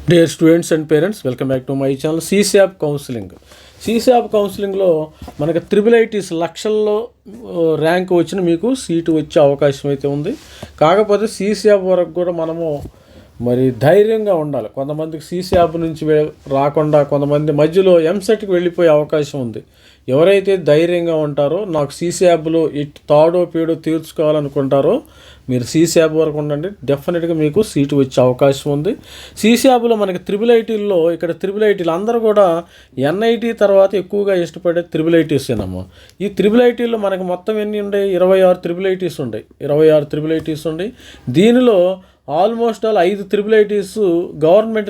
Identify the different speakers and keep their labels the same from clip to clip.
Speaker 1: Dear students and parents, welcome back to my channel. CSAB కౌన్సిలింగ్లో మనకి IIITs లక్షల్లో rank వచ్చిన మీకు సీటు వచ్చే అవకాశం అయితే ఉంది. కాకపోతే సీశాప్ వరకు కూడా మనము మరి ధైర్యంగా ఉండాలి. కొంతమందికి సీశాప్ నుంచి రాకుండా కొంతమంది మధ్యలో ఎంసెట్కి వెళ్ళిపోయే అవకాశం ఉంది. ఎవరైతే ధైర్యంగా ఉంటారో, నాకు సీశాప్లో తాడో పేడో తీర్చుకోవాలనుకుంటారో మీరు సీశాప్ వరకు ఉండండి. డెఫినెట్గా మీకు సీటు వచ్చే అవకాశం ఉంది. సీశాప్లో మనకి IIITల్లో ఇక్కడ IIITలు అందరూ కూడా ఎన్ఐటి తర్వాత ఎక్కువగా ఇష్టపడే IIITs ఏనమ్మా. ఈ IIITలో మనకి మొత్తం ఎన్ని ఉన్నాయి? 26 IIITs ఉన్నాయి. దీనిలో almost all 5 IIITs government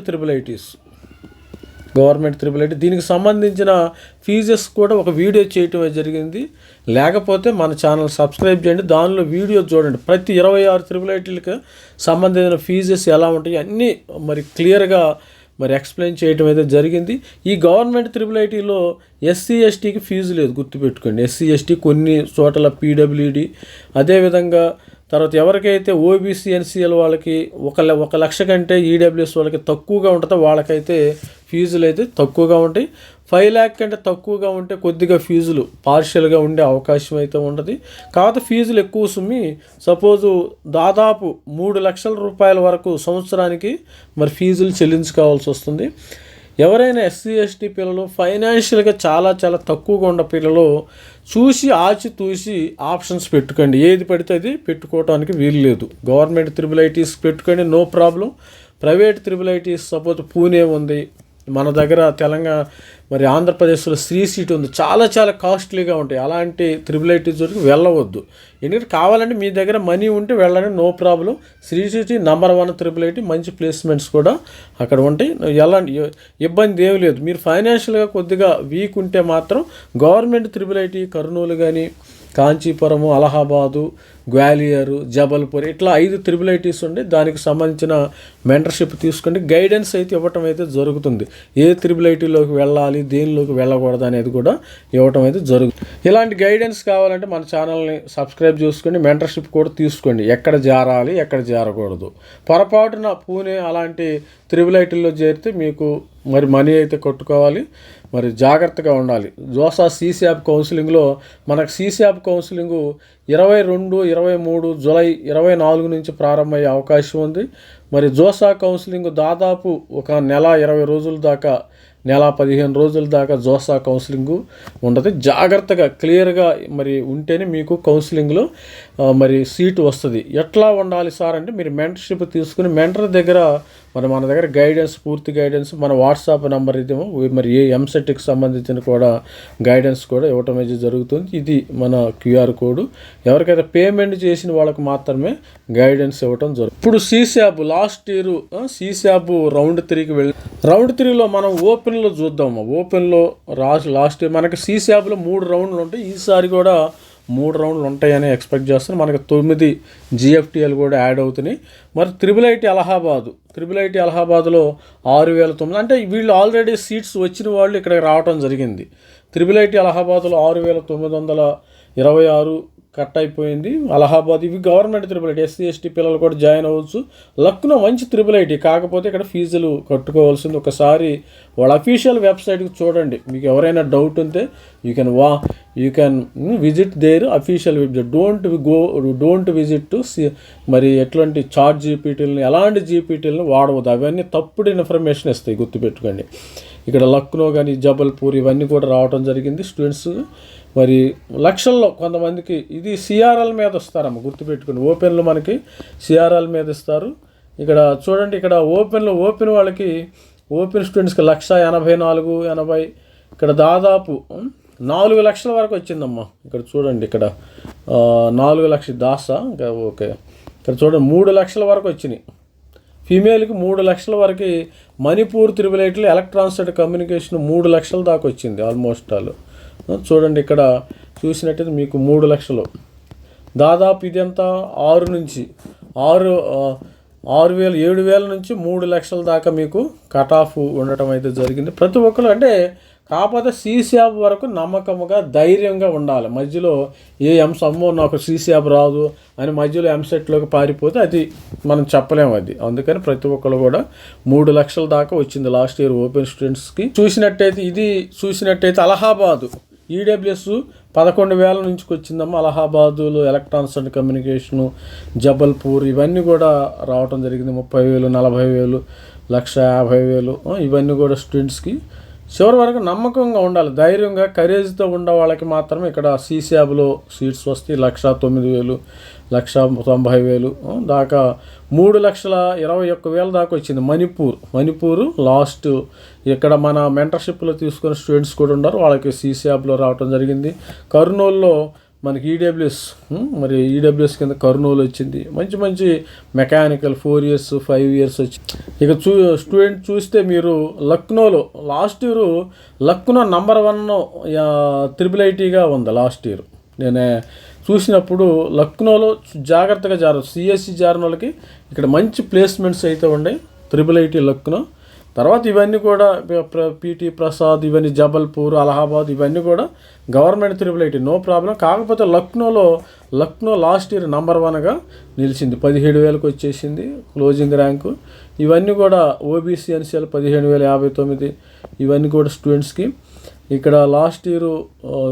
Speaker 1: IIIT. దీనికి సంబంధించిన ఫీజెస్ కూడా ఒక వీడియో చేయటం జరిగింది. లేకపోతే మన ఛానల్ సబ్స్క్రైబ్ చేయండి, దానిలో వీడియో చూడండి. ప్రతి 26 IIITలకు సంబంధించిన ఫీజెస్ ఎలా ఉంటాయి అన్నీ మరి క్లియర్గా ఎక్స్ప్లెయిన్ చేయటం అయితే జరిగింది. ఈ గవర్నమెంట్ IIITలో SC STకి ఫీజు లేదు, గుర్తుపెట్టుకోండి. SC ST కొన్ని చోట్ల PWD, అదేవిధంగా తర్వాత ఎవరికైతే OBC NCL వాళ్ళకి 1 లక్ష కంటే EWS వాళ్ళకి తక్కువగా ఉంటుందో వాళ్ళకైతే ఫీజులు అయితే తక్కువగా ఉంటాయి. 5 lakh కంటే తక్కువగా ఉంటే కొద్దిగా ఫీజులు పార్షియల్గా ఉండే అవకాశం అయితే ఉంటుంది. కాకపోతే ఫీజులు ఎక్కువ సుమ్మి సపోజు దాదాపు 3 లక్షల రూపాయల వరకు సంవత్సరానికి మరి ఫీజులు చెల్లించుకోవాల్సి వస్తుంది. ఎవరైనా SC ST పిల్లలు ఫైనాన్షియల్గా చాలా తక్కువగా ఉన్న పిల్లలు చూసి ఆచితూసి ఆప్షన్స్ పెట్టుకోండి. ఏది పడితే అది పెట్టుకోవడానికి వీలు లేదు. గవర్నమెంట్ IIITs పెట్టుకోండి, no problem. Private IIITs suppose Pune ఉంది, మన దగ్గర తెలంగాణ మరి ఆంధ్రప్రదేశ్లో శ్రీ సీట్ ఉంది, చాలా కాస్ట్లీగా ఉంటాయి. అలాంటి IIITs వరకు వెళ్ళవద్దు. ఎందుకంటే కావాలంటే మీ దగ్గర మనీ ఉంటే వెళ్ళండి, no problem. Sri City number 1 IIIT, మంచి ప్లేస్మెంట్స్ కూడా అక్కడ ఉంటాయి. ఎలాంటి ఇబ్బంది ఏమి లేదు. మీరు ఫైనాన్షియల్గా కొద్దిగా వీక్ ఉంటే మాత్రం గవర్నమెంట్ IIIT కర్నూలు కానీ, కాంచీపురము, అలహాబాదు, గ్వాలియరు, జబల్పూర్ ఇట్లా 5 IIITs ఉండి దానికి సంబంధించిన మెంటర్షిప్ తీసుకుంటే గైడెన్స్ అయితే ఇవ్వటం అయితే జరుగుతుంది. ఏ IIITలోకి వెళ్ళాలి, దేనిలోకి వెళ్ళకూడదు అనేది కూడా ఇవ్వటం అయితే జరుగుతుంది. ఇలాంటి గైడెన్స్ కావాలంటే మన ఛానల్ని సబ్స్క్రైబ్ చేసుకొని మెంటర్షిప్ కూడా తీసుకోండి. ఎక్కడ చేరాలి, ఎక్కడ చేరకూడదు. పొరపాటున పూణే అలాంటి IIITలో చేరితే మీకు మరి మనీ అయితే కట్టుకోవాలి, మరి జాగ్రత్తగా ఉండాలి. జోసా సీశాప్ కౌన్సిలింగ్లో మనకు సీశాప్ కౌన్సిలింగు 22, 23 జూలై 24 నుంచి ప్రారంభమయ్యే అవకాశం ఉంది. మరి జోసా కౌన్సిలింగ్ దాదాపు ఒక నెల 20 రోజుల దాకా, నెల 15 రోజుల దాకా జోసా కౌన్సిలింగు ఉండదు. జాగ్రత్తగా క్లియర్గా మరి ఉంటేనే మీకు కౌన్సిలింగ్లో మరి సీటు వస్తుంది. ఎట్లా ఉండాలి సార్ అంటే మీరు మెంటర్షిప్ తీసుకుని మెంటర్ దగ్గర మన దగ్గర గైడెన్స్, పూర్తి గైడెన్స్ మన వాట్సాప్ నెంబర్ ఇదేమో మరి ఏ ఎంసెట్కి సంబంధించిన కూడా గైడెన్స్ కూడా ఇవ్వటం అయితే జరుగుతుంది. ఇది మన QR కోడ్. ఎవరికైతే పేమెంట్ చేసిన వాళ్ళకి మాత్రమే గైడెన్స్ ఇవ్వటం జరుగుతుంది. ఇప్పుడు సీశాప్ లాస్ట్ ఇయర్ సీశాప్ రౌండ్ 3కి రౌండ్ 3లో మనం ఓపెన్లో చూద్దాము. ఓపెన్లో లాస్ట్ ఇయర్ మనకి సీశాప్లో 3 రౌండ్లు ఉంటాయి. ఈసారి కూడా 3 రౌండ్లు ఉంటాయని ఎక్స్పెక్ట్ చేస్తున్నాను. మనకి 9 GFTL కూడా యాడ్ అవుతున్నాయి. మరి IIIT అలహాబాద్లో 6,009 అంటే వీళ్ళు ఆల్రెడీ సీట్స్ వచ్చిన వాళ్ళు ఇక్కడికి రావడం జరిగింది. IIIT అలహాబాద్లో 6,926 కట్ అయిపోయింది. అలహాబాద్ ఇవి గవర్నమెంట్ IIIT. SC ST పిల్లలు కూడా జాయిన్ అవ్వచ్చు. లక్నో మంచి IIIT, కాకపోతే ఇక్కడ ఫీజులు కట్టుకోవాల్సింది. ఒకసారి వాళ్ళ అఫీషియల్ వెబ్సైట్కి చూడండి. మీకు ఎవరైనా డౌట్ ఉంటే you can visit their official website. Don't visit to మరి ఎట్లాంటి చాట్ జీపీటీలని, ఎలాంటి జీపీటీలను వాడవద్దు. అవన్నీ తప్పుడు ఇన్ఫర్మేషన్ ఇస్తాయి, గుర్తుపెట్టుకోండి. ఇక్కడ లక్నో కానీ, జబల్పూర్ ఇవన్నీ కూడా రావడం జరిగింది. స్టూడెంట్స్ మరి లక్షల్లో కొంతమందికి ఇది CRL మీద ఇస్తారమ్మ, గుర్తుపెట్టుకుని. ఓపెన్లో మనకి CRL మీద ఇస్తారు. ఇక్కడ చూడండి, ఇక్కడ ఓపెన్ వాళ్ళకి ఓపెన్ స్టూడెంట్స్కి 1,84,80 ఇక్కడ దాదాపు 4 లక్షల వరకు వచ్చిందమ్మా. ఇక్కడ చూడండి, ఇక్కడ 4 లక్షల దాసా ఇంకా ఓకే. ఇక్కడ చూడండి 3 లక్షల వరకు వచ్చినాయి. ఫీమేల్కి 3 లక్షల వరకు. మణిపూర్ IIITలో ఎలక్ట్రానిక్స్ అండ్ కమ్యూనికేషన్ 3 లక్షల దాకా వచ్చింది ఆల్మోస్ట్ ఆల్. చూడండి ఇక్కడ చూసినట్టయితే మీకు 3 లక్షలు దాదాపు. ఇదంతా 7,000 నుంచి 3 లక్షల దాకా మీకు కట్ ఆఫ్ ఉండటం అయితే జరిగింది. ప్రతి ఒక్కరు అంటే కాకపోతే సీశాబ్ వరకు నమ్మకముగా ధైర్యంగా ఉండాలి. మధ్యలో ఏ అమ్మో నాకు సీశాబ్ రాదు అని మధ్యలో ఎంసెట్లోకి పారిపోతే అది మనం చెప్పలేము అది. అందుకని ప్రతి ఒక్కరు కూడా 3 లక్షల దాకా వచ్చింది లాస్ట్ ఇయర్ ఓపెన్ స్టూడెంట్స్కి. చూసినట్టయితే అలహాబాదు ఈడబ్ల్యూఎస్ 11,000 నుంచి వచ్చిందమ్మా. అలహాబాదులో ఎలక్ట్రానిక్స్ అండ్ కమ్యూనికేషను, జబల్పూర్ ఇవన్నీ కూడా రావటం జరిగింది. 30,000, 40,000, 1,50,000 ఇవన్నీ కూడా స్టూడెంట్స్కి. చివరి వరకు నమ్మకంగా ఉండాలి, ధైర్యంగా కరేజ్తో ఉండే వాళ్ళకి మాత్రమే ఇక్కడ సీశాబ్లో సీట్స్ వస్తాయి. 1,09,000, 1,90,000 దాకా 3,21,000 దాకా వచ్చింది. మణిపూర్ లాస్ట్ ఇక్కడ మన మెంటర్షిప్లో తీసుకున్న స్టూడెంట్స్ కూడా ఉన్నారు, వాళ్ళకి సీశాబ్లో రావటం జరిగింది. కర్నూలులో మనకి ఈడబ్ల్యూఎస్ కింద కర్నూలు వచ్చింది. మంచి మెకానికల్ 4 years 5 years వచ్చింది. ఇక స్టూడెంట్ చూస్తే మీరు లక్నోలో లాస్ట్ ఇయర్ లక్నో నంబర్ 1 IIITగా ఉంది లాస్ట్ ఇయర్. నేను చూసినప్పుడు లక్నోలో జాగ్రత్తగా సిఎస్సి జారిన వాళ్ళకి ఇక్కడ మంచి ప్లేస్మెంట్స్ అయితే ఉన్నాయి IIIT లక్నో. తర్వాత ఇవన్నీ కూడా పిటి ప్రసాద్, ఇవన్నీ జబల్పూర్, అలహాబాద్ ఇవన్నీ కూడా గవర్నమెంట్ IIIT నో ప్రాబ్లం. కాకపోతే లక్నో లాస్ట్ ఇయర్ నంబర్ 1గా నిలిచింది. 17,000కి వచ్చేసింది క్లోజింగ్ ర్యాంకు. ఇవన్నీ కూడా ఓబీసీ ఎన్సీఎల్ 15,059 ఇవన్నీ కూడా స్టూడెంట్స్కి. ఇక్కడ లాస్ట్ ఇయర్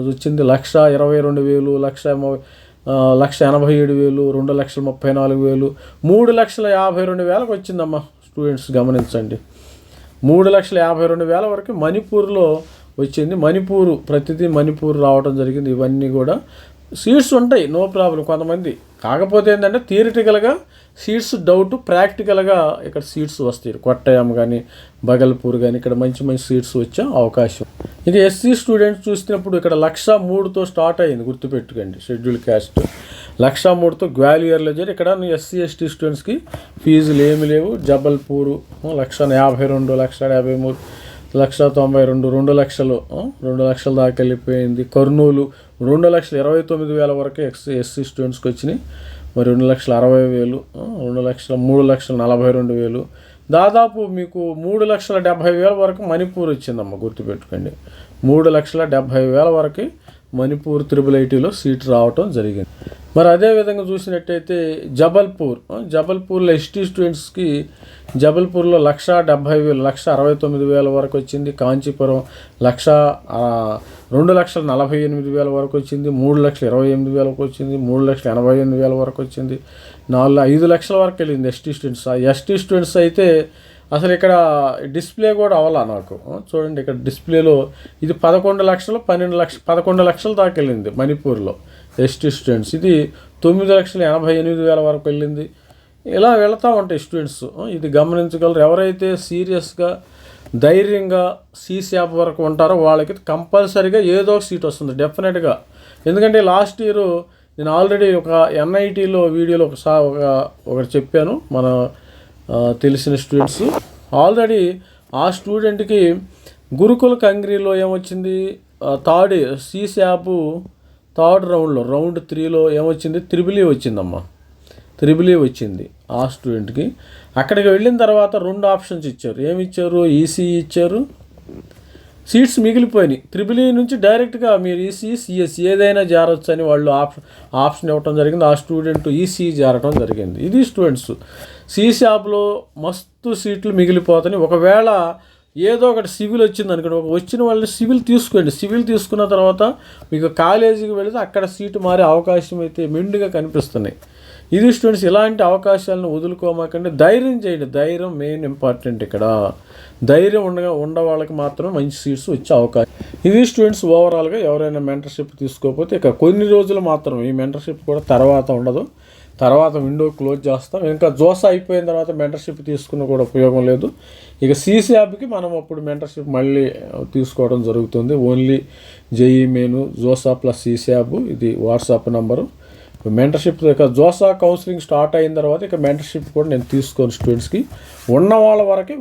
Speaker 1: వచ్చింది 1,22,000, 1,87,000, 2,34,000, 3,52,000 వచ్చిందమ్మా స్టూడెంట్స్. గమనించండి, 3,52,000 వరకు మణిపూర్లో వచ్చింది. ప్రతిదీ మణిపూర్ రావడం జరిగింది. ఇవన్నీ కూడా సీట్స్ ఉంటాయి, నో ప్రాబ్లం కొంతమంది. కాకపోతే ఏంటంటే థియరిటికల్గా సీట్స్ డౌట్, ప్రాక్టికల్గా ఇక్కడ సీట్స్ వస్తాయి. కొట్టయం కానీ బగల్పూర్ కానీ ఇక్కడ మంచి సీట్స్ వచ్చే అవకాశం. ఇక ఎస్సీ స్టూడెంట్స్ చూసినప్పుడు ఇక్కడ 1,03,000తో స్టార్ట్ అయింది, గుర్తుపెట్టుకోండి. షెడ్యూల్ క్యాస్ట్ 1,03,000తో గ్వాలియర్లో చేరి. ఇక్కడ ఎస్సీ ఎస్టీ స్టూడెంట్స్కి ఫీజులు ఏమి లేవు. జబల్పూరు 1,52,000, 1,53,000, 1,92,000, 2 లక్షల దాకా వెళ్ళిపోయింది. కర్నూలు 2,29,000 వరకు ఎస్సీ స్టూడెంట్స్కి వచ్చినాయి. మరి 2,60,000, 3,42,000 దాదాపు మీకు 3,70,000 వరకు మణిపూర్ వచ్చిందమ్మా, గుర్తుపెట్టుకోండి. 3,70,000 వరకు మణిపూర్ IIITలో సీట్ రావటం జరిగింది. మరి అదేవిధంగా చూసినట్టయితే జబల్పూర్లో ఎస్టీ స్టూడెంట్స్కి జబల్పూర్లో 1,70,000, 1,69,000 వరకు వచ్చింది. కాంచీపురం 2,48,000 వరకు వచ్చింది. 3,28,000 వరకు వచ్చింది. 3,88,000 వరకు వచ్చింది. 5 లక్షల వరకు వెళ్ళింది ఎస్టీ స్టూడెంట్స్. ఎస్టీ స్టూడెంట్స్ అయితే అసలు ఇక్కడ డిస్ప్లే కూడా అవ్వాలా నాకు. చూడండి, ఇక్కడ డిస్ప్లేలో ఇది 11 లక్షలు, 11 లక్షల దాకా వెళ్ళింది మణిపూర్లో ఎస్టీ స్టూడెంట్స్. ఇది 9,88,000 వరకు వెళ్ళింది. ఇలా వెళుతూ ఉంటాయి స్టూడెంట్స్. ఇది గమనించగలరు. ఎవరైతే సీరియస్గా ధైర్యంగా సీశాబ్ వరకు ఉంటారో వాళ్ళకి కంపల్సరీగా ఏదో ఒక సీట్ వస్తుంది డెఫినెట్గా. ఎందుకంటే లాస్ట్ ఇయర్ నేను ఆల్రెడీ ఒక ఎన్ఐటీలో వీడియోలో ఒకటి చెప్పాను. మన తెలిసిన స్టూడెంట్స్ ఆల్రెడీ ఆ స్టూడెంట్కి గురుకుల కంగ్రీలో ఏమొచ్చింది, సీశాబ్ థర్డ్ రౌండ్ 3లో ఏమొచ్చింది, IIIE వచ్చిందమ్మా. IIIE వచ్చింది ఆ స్టూడెంట్కి. అక్కడికి వెళ్ళిన తర్వాత 2 ఆప్షన్స్ ఇచ్చారు. ఏమి ఇచ్చారు, ఈసీఈ ఇచ్చారు. సీట్స్ మిగిలిపోయినాయి. IIIE నుంచి డైరెక్ట్గా మీరు ఈసీఈ సిఎస్సి ఏదైనా జారొచ్చు అని వాళ్ళు ఆప్షన్ ఇవ్వటం జరిగింది. ఆ స్టూడెంట్ ఈసీఈ జారటం జరిగింది. ఇది స్టూడెంట్స్. సీశాబ్లో మస్తు సీట్లు మిగిలిపోతాయి. ఒకవేళ ఏదో ఒకటి సివిల్ వచ్చింది అనుకోండి, వచ్చిన వాళ్ళని సివిల్ తీసుకోండి. సివిల్ తీసుకున్న తర్వాత మీకు కాలేజీకి వెళితే అక్కడ సీటు మారే అవకాశం అయితే మెండుగా కనిపిస్తున్నాయి. ఇది స్టూడెంట్స్, ఇలాంటి అవకాశాలను వదులుకోమాకండి. ధైర్యం చేయండి. ధైర్యం మెయిన్ ఇంపార్టెంట్ ఇక్కడ. ధైర్యం ఉండ వాళ్ళకి మాత్రమే మంచి సీట్స్ వచ్చే అవకాశం. ఇది స్టూడెంట్స్ ఓవరాల్గా. ఎవరైనా మెంటర్షిప్ తీసుకోకపోతే ఇక కొన్ని రోజులు మాత్రం ఈ మెంటర్షిప్ కూడా తర్వాత ఉండదు. తర్వాత విండో క్లోజ్ చేస్తాం. ఇంకా జోసా అయిపోయిన తర్వాత మెంటర్షిప్ తీసుకున్న కూడా ఉపయోగం లేదు. ఇక సీశాబ్కి మనం అప్పుడు మెంటర్షిప్ మళ్ళీ తీసుకోవడం జరుగుతుంది. Only JEE main, JoSAA plus సీశాబ్. ఇది వాట్సాప్ నంబరు. మెంటర్షిప్ ఇక జోసా కౌన్సిలింగ్ స్టార్ట్ అయిన తర్వాత ఇక మెంటర్షిప్ కూడా నేను తీసుకోను. స్టూడెంట్స్కి ఉన్న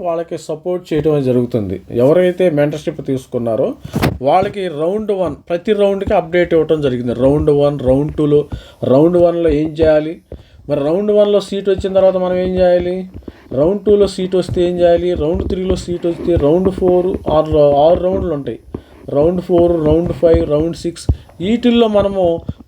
Speaker 1: వాళ్ళకి సపోర్ట్ చేయడం జరుగుతుంది. ఎవరైతే మెంటర్షిప్ తీసుకున్నారో వాళ్ళకి రౌండ్ 1 ప్రతి రౌండ్కి అప్డేట్ ఇవ్వడం జరిగింది. రౌండ్ 1, రౌండ్ 2లో రౌండ్ 1లో ఏం చేయాలి, మరి రౌండ్ 1లో సీట్ వచ్చిన తర్వాత మనం ఏం చేయాలి, రౌండ్ 2లో సీట్ వస్తే ఏం చేయాలి, రౌండ్ 3లో సీట్ వస్తే రౌండ్ 4 6 రౌండ్లు ఉంటాయి. రౌండ్ 4, రౌండ్ 5, రౌండ్ 6 వీటిల్లో మనము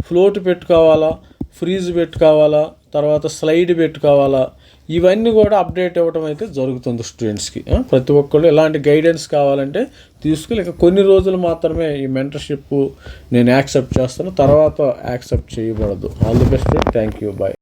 Speaker 1: ఫ్లోట్ పెట్టుకోవాలా, ఫ్రీజ్ పెట్టుకోవాలా, తర్వాత స్లైడ్ పెట్టుకోవాలా, ఇవన్నీ కూడా అప్డేట్ అవ్వడం అయితే జరుగుతుంది స్టూడెంట్స్కి. ప్రతి ఒక్కళ్ళు ఎలాంటి గైడెన్స్ కావాలంటే తీసుకుని ఇక కొన్ని రోజులు మాత్రమే ఈ మెంటర్షిప్ నేను యాక్సెప్ట్ చేస్తాను, తర్వాత యాక్సెప్ట్ చేయబడదు. All the best, thank you, bye.